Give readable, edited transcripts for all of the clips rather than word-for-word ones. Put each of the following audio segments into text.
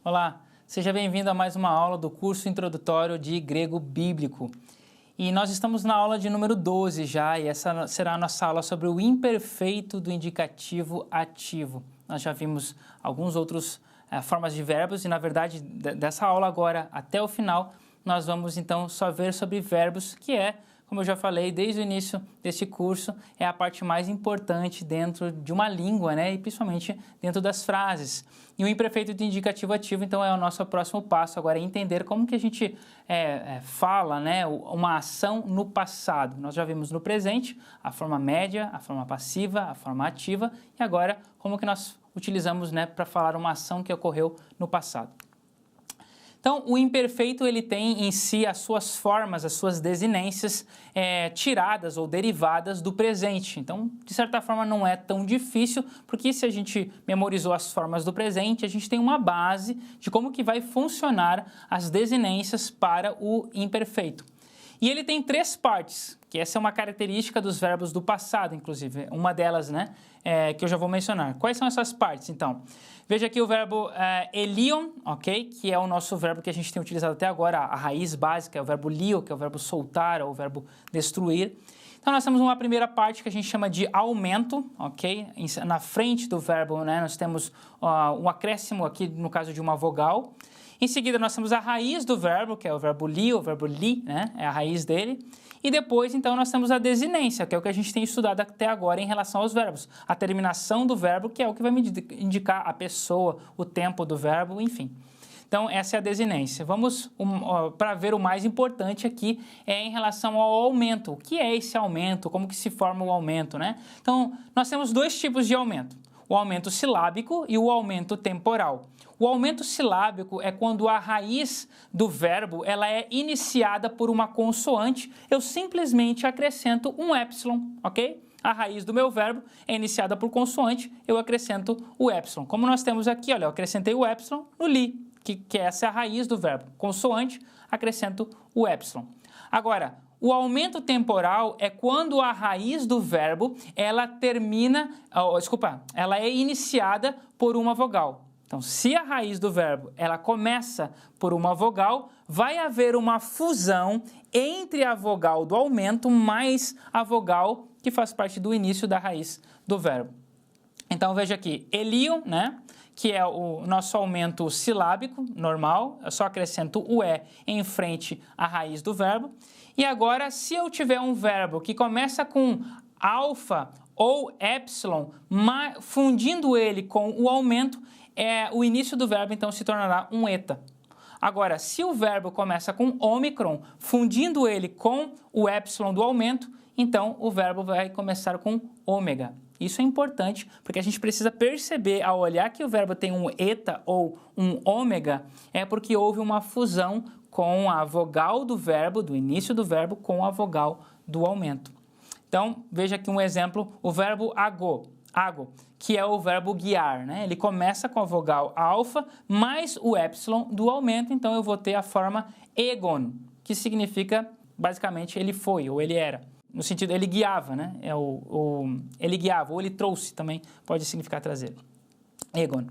Olá, seja bem-vindo a mais uma aula do curso introdutório de grego bíblico. E nós estamos na aula de número 12 já, e essa será a nossa aula sobre o imperfeito do indicativo ativo. Nós já vimos alguns outros formas de verbos e, na verdade, dessa aula agora até o final, nós vamos então só ver sobre verbos, que é, como eu já falei desde o início deste curso, é a parte mais importante dentro de uma língua, né? E principalmente dentro das frases. E o imperfeito do indicativo ativo, então, é o nosso próximo passo. Agora, é entender como que a gente fala, né? Uma ação no passado. Nós já vimos no presente a forma média, a forma passiva, a forma ativa. E agora, como que nós utilizamos, né, para falar uma ação que ocorreu no passado. Então, o imperfeito ele tem em si as suas formas, as suas desinências tiradas ou derivadas do presente. Então, de certa forma, não é tão difícil, porque se a gente memorizou as formas do presente, a gente tem uma base de como que vai funcionar as desinências para o imperfeito. E ele tem três partes, que essa é uma característica dos verbos do passado, inclusive, uma delas, né, que eu já vou mencionar. Quais são essas partes, então? Veja aqui o verbo elion, ok? Que é o nosso verbo que a gente tem utilizado até agora, a raiz básica é o verbo lio, que é o verbo soltar, ou o verbo destruir. Então, nós temos uma primeira parte que a gente chama de aumento, ok? Na frente do verbo, né, nós temos um acréscimo aqui, no caso de uma vogal. Em seguida, nós temos a raiz do verbo, que é o verbo li, o verbo li, né? É a raiz dele. E depois, então, nós temos a desinência, que é o que a gente tem estudado até agora em relação aos verbos. A terminação do verbo, que é o que vai me indicar a pessoa, o tempo do verbo, enfim. Então, essa é a desinência. Vamos para ver o mais importante aqui em relação ao aumento. O que é esse aumento? Como que se forma o aumento, né? Então, nós temos dois tipos de aumento. O aumento silábico e o aumento temporal. O aumento silábico é quando a raiz do verbo ela é iniciada por uma consoante, eu simplesmente acrescento um épsilon, ok? A raiz do meu verbo é iniciada por consoante, eu acrescento o épsilon. Como nós temos aqui, olha, eu acrescentei o épsilon no li, que essa é a raiz do verbo. Consoante, acrescento o épsilon. Agora, o aumento temporal é quando a raiz do verbo ela é iniciada por uma vogal. Então, se a raiz do verbo ela começa por uma vogal, vai haver uma fusão entre a vogal do aumento mais a vogal que faz parte do início da raiz do verbo. Então, veja aqui, elio, né? Que é o nosso aumento silábico normal, eu só acrescento o E em frente à raiz do verbo. E agora, se eu tiver um verbo que começa com alfa ou épsilon, fundindo ele com o aumento, o início do verbo, então, se tornará um eta. Agora, se o verbo começa com ômicron, fundindo ele com o épsilon do aumento, então, o verbo vai começar com ômega. Isso é importante, porque a gente precisa perceber, ao olhar que o verbo tem um eta ou um ômega, é porque houve uma fusão com a vogal do verbo, do início do verbo, com a vogal do aumento. Então, veja aqui um exemplo, o verbo ago, que é o verbo guiar, né? Ele começa com a vogal alfa mais o épsilon do aumento, então eu vou ter a forma egon, que significa, basicamente, ele foi ou ele era. No sentido, ele guiava, né? Ele guiava, ou ele trouxe também, pode significar trazer. Egon.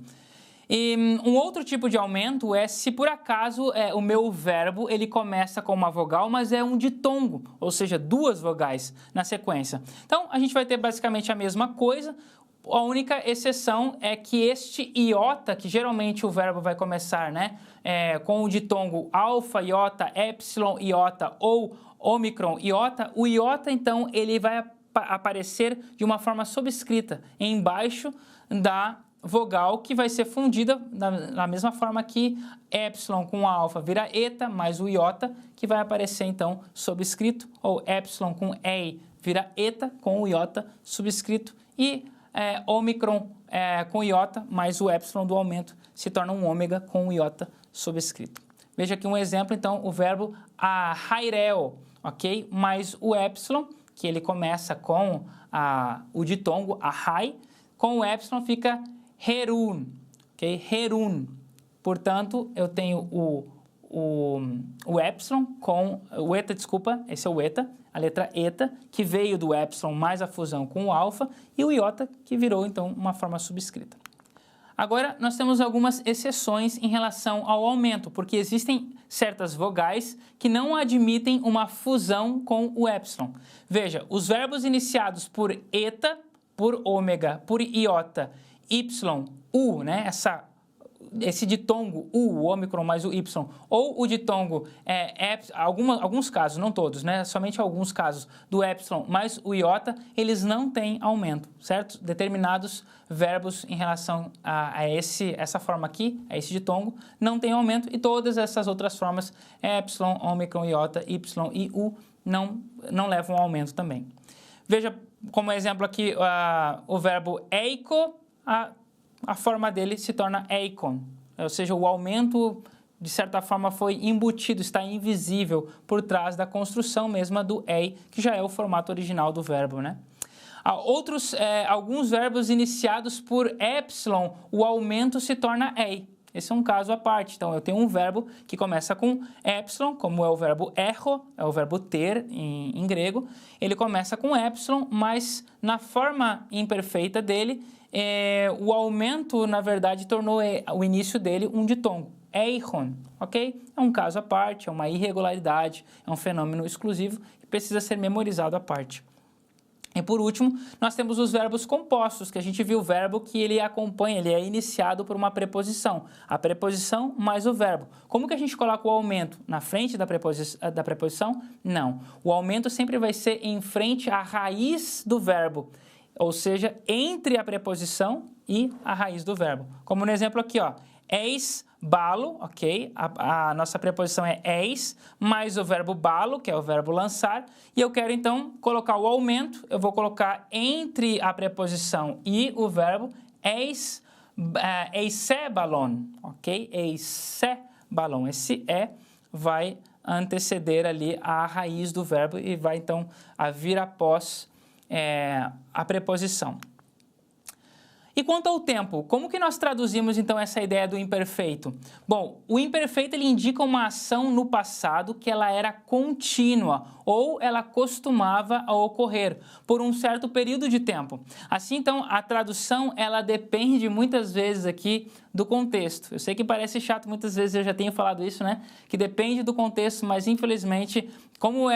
E um outro tipo de aumento é se por acaso o meu verbo ele começa com uma vogal, mas é um ditongo, ou seja, duas vogais na sequência. Então, a gente vai ter basicamente a mesma coisa, a única exceção é que este iota, que geralmente o verbo vai começar, né, com o ditongo alfa, iota, epsilon, iota ou ômicron, iota, o iota, então, ele vai aparecer de uma forma subscrita embaixo da vogal que vai ser fundida da mesma forma que epsilon com alfa vira eta, mais o iota que vai aparecer então subscrito, ou epsilon com ei vira eta com o iota subscrito e ômicron com iota mais o epsilon do aumento se torna um ômega com o iota subscrito. Veja aqui um exemplo, então, o verbo ahaireo, ok? Mais o epsilon, que ele começa com o ditongo ahai, com o epsilon fica herun, ok? Herun. Portanto, eu tenho o epsilon com o eta, desculpa, esse é o eta, a letra eta, que veio do epsilon mais a fusão com o alfa, e o iota, que virou, então, uma forma subscrita. Agora, nós temos algumas exceções em relação ao aumento, porque existem certas vogais que não admitem uma fusão com o épsilon. Veja, os verbos iniciados por eta, por ômega, por iota, y, u, né? Esse ditongo u, o ômicron mais o y, ou o ditongo alguns casos, não todos, né? Somente alguns casos do épsilon mais o iota, eles não têm aumento, certo? Determinados verbos em relação a essa forma aqui, a esse ditongo, não tem aumento, e todas essas outras formas, épsilon, ômicron, iota, y e u, não levam aumento também. Veja como exemplo aqui o verbo eiko, a forma dele se torna eikon, ou seja, o aumento, de certa forma, foi embutido, está invisível por trás da construção mesma do ei, que já é o formato original do verbo, né? Alguns verbos iniciados por epsilon, o aumento se torna ei. Esse é um caso à parte. Então, eu tenho um verbo que começa com epsilon, como é o verbo erro, é o verbo ter em grego. Ele começa com epsilon, mas na forma imperfeita dele, o aumento, na verdade, tornou o início dele um ditongo, eichon, ok? É um caso à parte, é uma irregularidade, é um fenômeno exclusivo que precisa ser memorizado à parte. E por último, nós temos os verbos compostos, que a gente viu o verbo que ele acompanha, ele é iniciado por uma preposição. A preposição mais o verbo. Como que a gente coloca o aumento? Na frente da preposição? Não. O aumento sempre vai ser em frente à raiz do verbo, ou seja, entre a preposição e a raiz do verbo. Como no exemplo aqui, ó, eis balo, ok? A nossa preposição é eis, mais o verbo balo, que é o verbo lançar, e eu quero então colocar o aumento, eu vou colocar entre a preposição e o verbo eis balon, ok? Eise balon. Esse vai anteceder ali a raiz do verbo e vai então vir após a preposição. E quanto ao tempo, como que nós traduzimos então essa ideia do imperfeito? Bom, o imperfeito ele indica uma ação no passado que ela era contínua ou ela costumava a ocorrer por um certo período de tempo. Assim, então, a tradução ela depende muitas vezes aqui do contexto. Eu sei que parece chato, muitas vezes eu já tenho falado isso, né? Que depende do contexto, mas infelizmente, como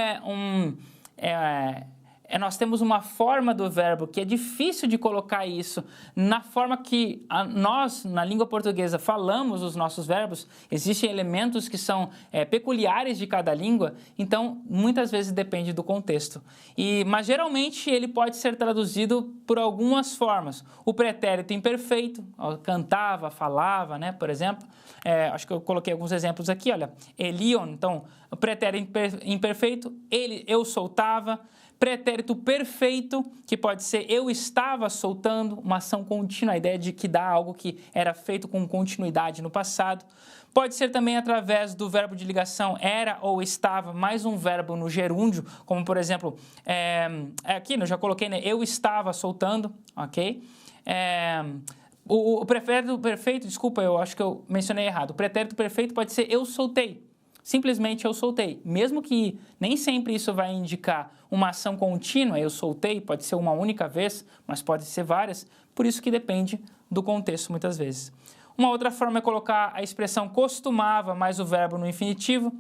nós temos uma forma do verbo que é difícil de colocar isso na forma que nós, na língua portuguesa, falamos os nossos verbos. Existem elementos que são peculiares de cada língua, então muitas vezes depende do contexto. Mas geralmente ele pode ser traduzido por algumas formas. O pretérito imperfeito, cantava, falava, né, por exemplo. Acho que eu coloquei alguns exemplos aqui, olha. Elion, então, o pretérito imperfeito, eu soltava. Pretérito perfeito, que pode ser eu estava soltando, uma ação contínua, a ideia de que dá algo que era feito com continuidade no passado. Pode ser também através do verbo de ligação era ou estava, mais um verbo no gerúndio, como por exemplo, aqui eu já coloquei, né, eu estava soltando, ok? O pretérito perfeito, desculpa, eu acho que eu mencionei errado. O pretérito perfeito pode ser eu soltei. Simplesmente eu soltei, mesmo que nem sempre isso vai indicar uma ação contínua, eu soltei, pode ser uma única vez, mas pode ser várias, por isso que depende do contexto muitas vezes. Uma outra forma é colocar a expressão costumava mais o verbo no infinitivo,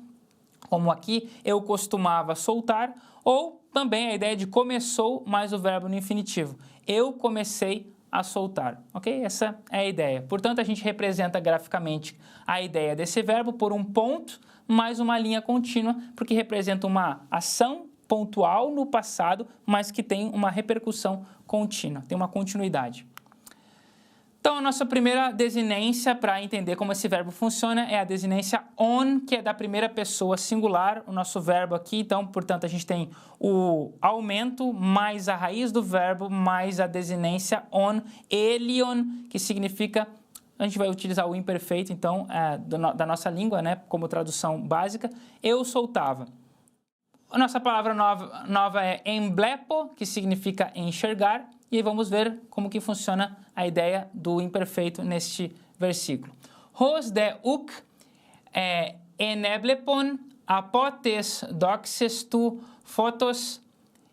como aqui, eu costumava soltar, ou também a ideia de começou mais o verbo no infinitivo, eu comecei a soltar, ok? Essa é a ideia. Portanto, a gente representa graficamente a ideia desse verbo por um ponto mais uma linha contínua, porque representa uma ação pontual no passado, mas que tem uma repercussão contínua, tem uma continuidade. Então, a nossa primeira desinência para entender como esse verbo funciona é a desinência on, que é da primeira pessoa singular, o nosso verbo aqui. Então, portanto, a gente tem o aumento mais a raiz do verbo mais a desinência on, elion, que significa, a gente vai utilizar o imperfeito, então, da nossa língua, né, como tradução básica, eu soltava. A nossa palavra nova é emblepo, que significa enxergar. E aí vamos ver como que funciona a ideia do imperfeito neste versículo. Hos de uk eneblepon apotes doxes tu photos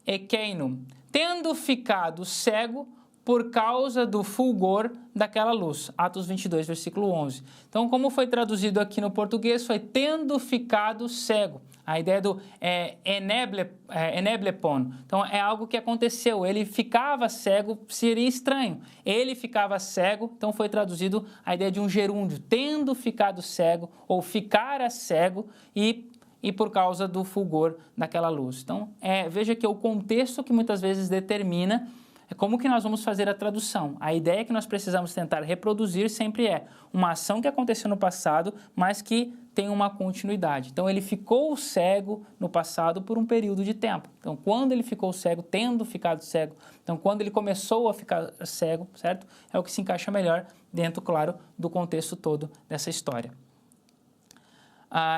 ekeinum. Tendo ficado cego, por causa do fulgor daquela luz. Atos 22, versículo 11. Então, como foi traduzido aqui no português, foi tendo ficado cego. A ideia do eneblepon. Então, é algo que aconteceu. Ele ficava cego, seria estranho. Ele ficava cego, então foi traduzido a ideia de um gerúndio. Tendo ficado cego, ou ficara cego, e por causa do fulgor daquela luz. Então, veja que é o contexto que muitas vezes determina como que nós vamos fazer a tradução. A ideia que nós precisamos tentar reproduzir sempre é uma ação que aconteceu no passado, mas que tem uma continuidade. Então, ele ficou cego no passado por um período de tempo. Então, quando ele ficou cego, tendo ficado cego, então, quando ele começou a ficar cego, certo? É o que se encaixa melhor dentro, claro, do contexto todo dessa história.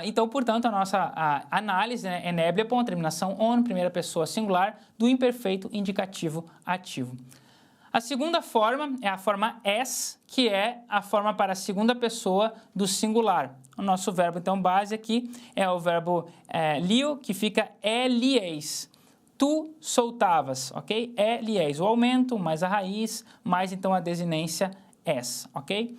Então, portanto, a nossa análise é eneblepon, terminação on, primeira pessoa singular, do imperfeito indicativo ativo. A segunda forma é a forma es, que é a forma para a segunda pessoa do singular. O nosso verbo, então, base aqui é o verbo lio, que fica elies. Tu soltavas, ok? Elies, o aumento, mais a raiz, mais, então, a desinência es, ok?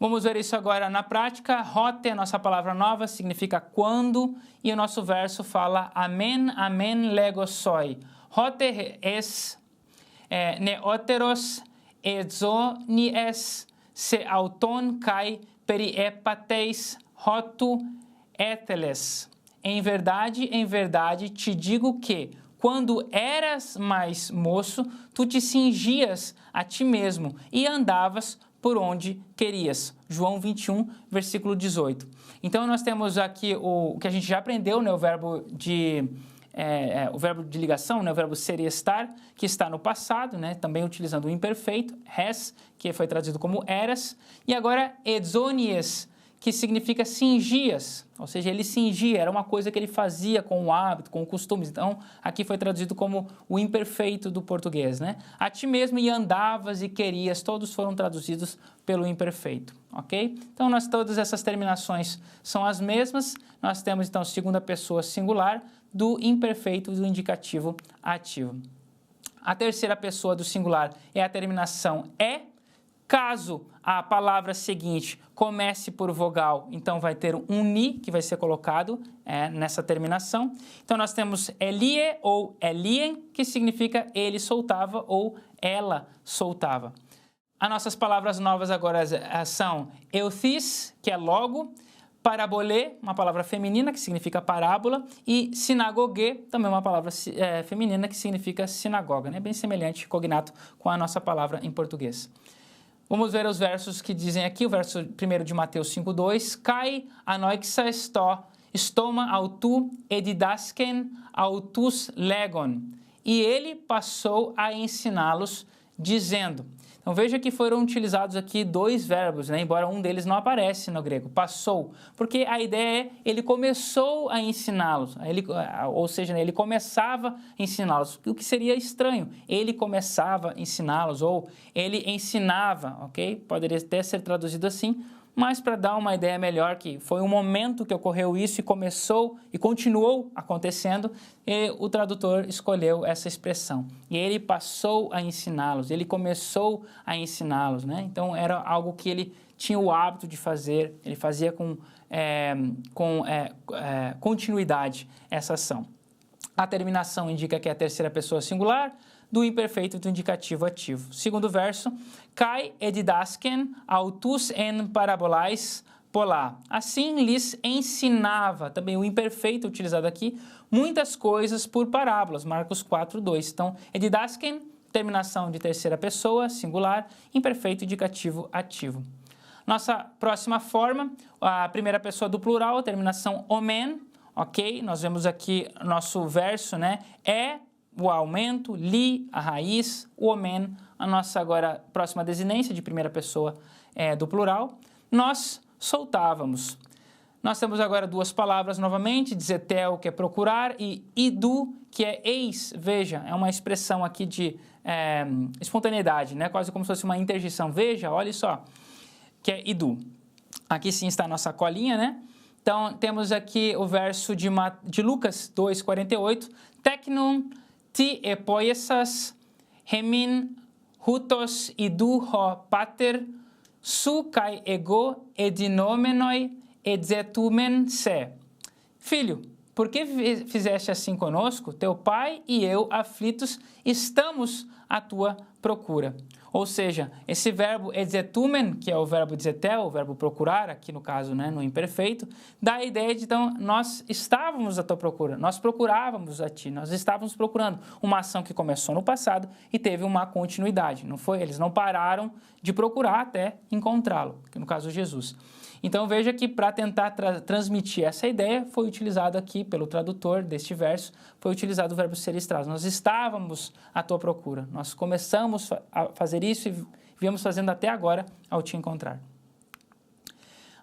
Vamos ver isso agora na prática. Hote, a nossa palavra nova, significa quando, e o nosso verso fala amen, amen, lego soi. Hote es neoteros exonies se auton kai periepateis hotu eteles. Em verdade, te digo que, quando eras mais moço, tu te cingias a ti mesmo e andavas por onde querias. João 21, versículo 18. Então, nós temos aqui o que a gente já aprendeu, né, o verbo de ligação, né, o verbo ser e estar, que está no passado, né, também utilizando o imperfeito, res, que foi traduzido como eras, e agora exonies, que significa cingias, ou seja, ele cingia, era uma coisa que ele fazia com o hábito, com o costume. Então, aqui foi traduzido como o imperfeito do português, né? A ti mesmo e andavas e querias, todos foram traduzidos pelo imperfeito, ok? Então, todas essas terminações são as mesmas. Nós temos, então, segunda pessoa singular do imperfeito do indicativo ativo. A terceira pessoa do singular é a terminação é. Caso a palavra seguinte comece por vogal, então vai ter um ni que vai ser colocado nessa terminação. Então, nós temos elie ou elien, que significa ele soltava ou ela soltava. As nossas palavras novas agora são euthis, que é logo, parabolê, uma palavra feminina que significa parábola, e sinagogue, também uma palavra feminina que significa sinagoga, né? Bem semelhante, cognato, com a nossa palavra em português. Vamos ver os versos que dizem aqui, o verso 1 de Mateus 5:2, Kai anoixa stoma autu edidasken autus legon. E ele passou a ensiná-los, dizendo. Então, veja que foram utilizados aqui dois verbos, né? Embora um deles não aparece no grego, passou, porque a ideia é ele começou a ensiná-los, ou seja, ele começava a ensiná-los, o que seria estranho, ele começava a ensiná-los, ou ele ensinava, ok? Poderia até ser traduzido assim, mas para dar uma ideia melhor que foi um momento que ocorreu isso e começou e continuou acontecendo, e o tradutor escolheu essa expressão. E ele passou a ensiná-los, ele começou a ensiná-los, né? Então, era algo que ele tinha o hábito de fazer, ele fazia com continuidade essa ação. A terminação indica que é a terceira pessoa singular, do imperfeito do indicativo ativo. Segundo verso, Kai edidasken autus en parabolais polá. Assim lhes ensinava, também o imperfeito utilizado aqui, muitas coisas por parábolas, Marcos 4:2. Então, edidasken, terminação de terceira pessoa, singular, imperfeito indicativo ativo. Nossa próxima forma, a primeira pessoa do plural, terminação omen, ok? Nós vemos aqui nosso verso, né? O aumento, li, a raiz, o omen, a nossa agora próxima desinência de primeira pessoa do plural, nós soltávamos. Nós temos agora duas palavras novamente, zetel, que é procurar, e idu, que é eis. Veja, é uma expressão aqui de espontaneidade, né? Quase como se fosse uma interjeição. Veja, olha só, que é idu. Aqui sim está a nossa colinha, né? Então, temos aqui o verso de Lucas 2:48, Tecnum ti epoiesas hemin hutos idu ho pater, su kai ego edinomenoi edzetumen se. Filho, por que fizeste assim conosco? Teu pai e eu, aflitos, estamos à tua procura. Ou seja, esse verbo edzetumen, que é o verbo dzetel, o verbo procurar, aqui no caso, né, no imperfeito, dá a ideia de, então, nós estávamos à tua procura, nós procurávamos a ti, nós estávamos procurando uma ação que começou no passado e teve uma continuidade, não foi? Eles não pararam de procurar até encontrá-lo, que no caso Jesus. Então veja que para tentar transmitir essa ideia, foi utilizado aqui pelo tradutor deste verso, foi utilizado o verbo ser estraz. Nós estávamos à tua procura, nós começamos a fazer isso e viemos fazendo até agora ao te encontrar.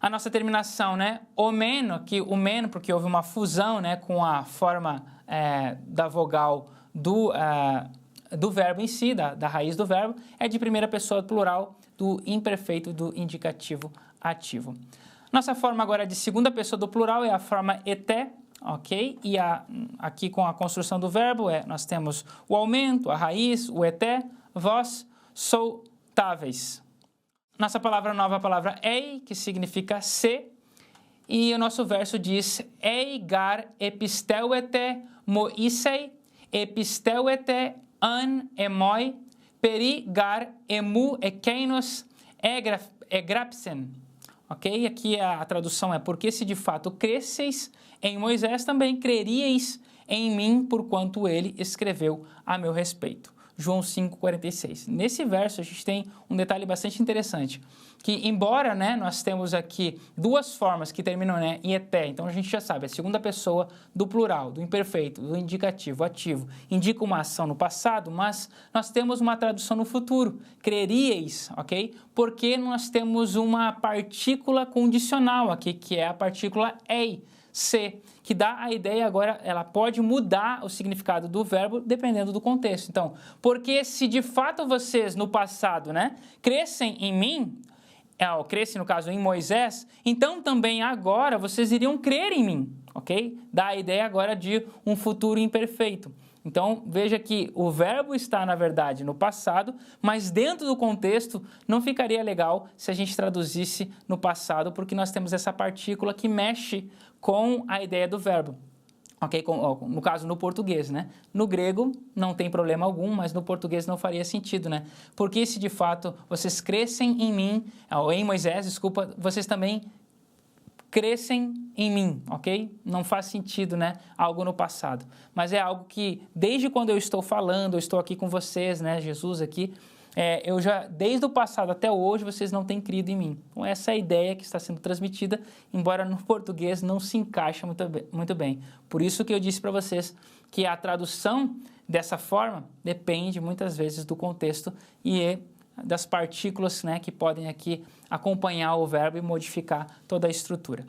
A nossa terminação, né? Omeno, aqui o meno, porque houve uma fusão, né, com a forma da vogal do verbo em si, da raiz do verbo, é de primeira pessoa plural do imperfeito do indicativo ativo. Nossa forma agora de segunda pessoa do plural é a forma eté, ok? E aqui com a construção do verbo, nós temos o aumento, a raiz, o eté, vós soltáveis. Nossa palavra nova é a palavra ei, que significa se, e o nosso verso diz ei gar episteuete moisei, episteuete an emoi, peri gar emu ekeinos egrapsen. Ok? Aqui a tradução é: porque se de fato cresceis em Moisés, também creríeis em mim, porquanto ele escreveu a meu respeito. João 5,46. Nesse verso a gente tem um detalhe bastante interessante, que embora, né, nós temos aqui duas formas que terminam, né, em eté, então a gente já sabe, a segunda pessoa do plural, do imperfeito, do indicativo, ativo, indica uma ação no passado, mas nós temos uma tradução no futuro, creríeis, ok? Porque nós temos uma partícula condicional aqui, que é a partícula ei, se, que dá a ideia agora, ela pode mudar o significado do verbo dependendo do contexto. Então, porque se de fato vocês no passado, né, crescem em mim, crescem no caso em Moisés, então também agora vocês iriam crer em mim, ok? Dá a ideia agora de um futuro imperfeito. Então, veja que o verbo está, na verdade, no passado, mas dentro do contexto não ficaria legal se a gente traduzisse no passado, porque nós temos essa partícula que mexe com a ideia do verbo. Ok? No caso, no português, né? No grego não tem problema algum, mas no português não faria sentido, né? Porque se de fato vocês crescem em mim, ou em Moisés, desculpa, vocês também crescem em mim, ok? Não faz sentido, né? Algo no passado. Mas é algo que, desde quando eu estou falando, eu estou aqui com vocês, né? Jesus aqui, eu já, desde o passado até hoje, vocês não têm crido em mim. Então, essa é a ideia que está sendo transmitida, embora no português não se encaixa muito bem. Por isso que eu disse para vocês que a tradução dessa forma depende muitas vezes do contexto e das partículas, né, que podem aqui acompanhar o verbo e modificar toda a estrutura.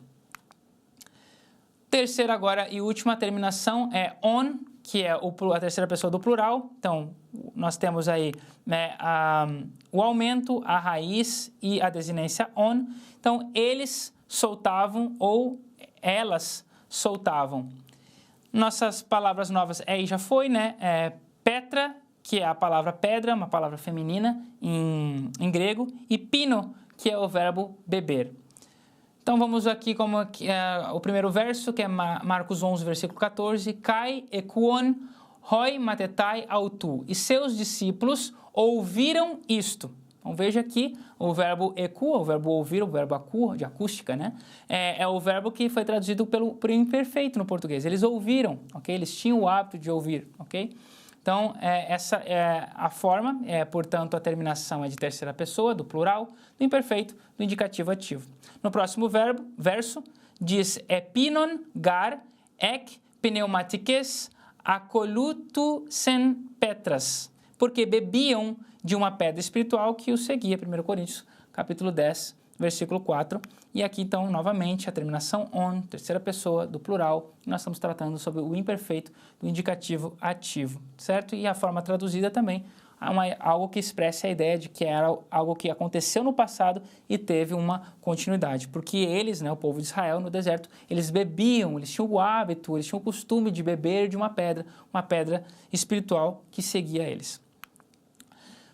Terceira agora e última terminação é on, que é a terceira pessoa do plural. Então, nós temos aí, né, o aumento, a raiz e a desinência on. Então, eles soltavam ou elas soltavam. Nossas palavras novas já foi, né? Petra, que é a palavra pedra, uma palavra feminina em grego, e pino, que é o verbo beber. Então vamos aqui como o primeiro verso, que é Marcos 11, versículo 14. Kai ekuon hoi matetai autu. E seus discípulos ouviram isto. Então veja aqui o verbo eku, o verbo ouvir, o verbo acu, de acústica, né? É o verbo que foi traduzido por imperfeito no português. Eles ouviram, ok? Eles tinham o hábito de ouvir, ok? Então, essa é a forma, portanto, a terminação é de terceira pessoa, do plural, do imperfeito, do indicativo ativo. No próximo verso, diz epinon gar ek pneumatikes akolutu sen petras, porque bebiam de uma pedra espiritual que os seguia, 1 Coríntios, capítulo 10, versículo 4. E aqui, então, novamente, a terminação on, terceira pessoa, do plural. Nós estamos tratando sobre o imperfeito do indicativo ativo, certo? E a forma traduzida também, algo que expressa a ideia de que era algo que aconteceu no passado e teve uma continuidade. Porque eles, né, o povo de Israel no deserto, eles bebiam, eles tinham o hábito, eles tinham o costume de beber de uma pedra espiritual que seguia eles.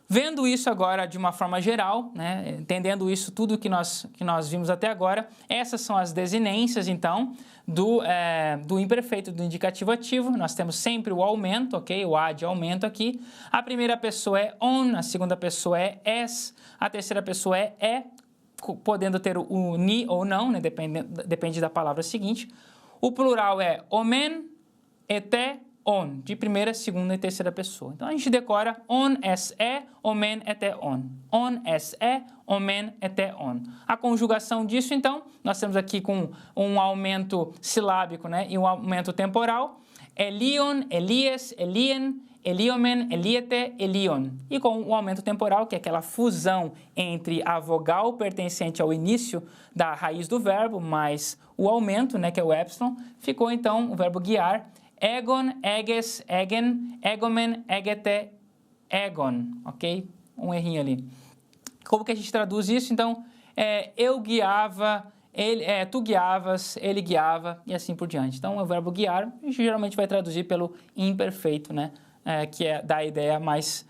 Vendo isso agora de uma forma geral, né, entendendo isso tudo que nós vimos até agora, essas são as desinências, então, do imperfeito, do indicativo ativo. Nós temos sempre o aumento, ok? O ad aumento aqui. A primeira pessoa é on, a segunda pessoa é es, a terceira pessoa é, podendo ter o ni ou não, né, depende da palavra seguinte. O plural é omen, ete, on, de primeira, segunda e terceira pessoa. Então, a gente decora on es e, omen ete on. On es e, omen ete on. A conjugação disso, então, nós temos aqui com um aumento silábico, né, e um aumento temporal. Elion, Elies, Elien, Eliomen, Eliete, Elion. E com o aumento temporal, que é aquela fusão entre a vogal pertencente ao início da raiz do verbo, mais o aumento, né, que é o epsilon, ficou, então, o verbo guiar, Egon, eges, egen, egomen, egete, egon, ok? Um errinho ali. Como que a gente traduz isso? Então, eu guiava, tu guiavas, ele guiava e assim por diante. Então, o verbo guiar, a gente geralmente vai traduzir pelo imperfeito, né? Que dá a ideia mais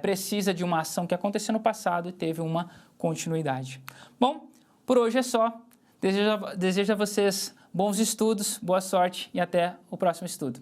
precisa de uma ação que aconteceu no passado e teve uma continuidade. Bom, por hoje é só. Desejo a vocês bons estudos, boa sorte e até o próximo estudo.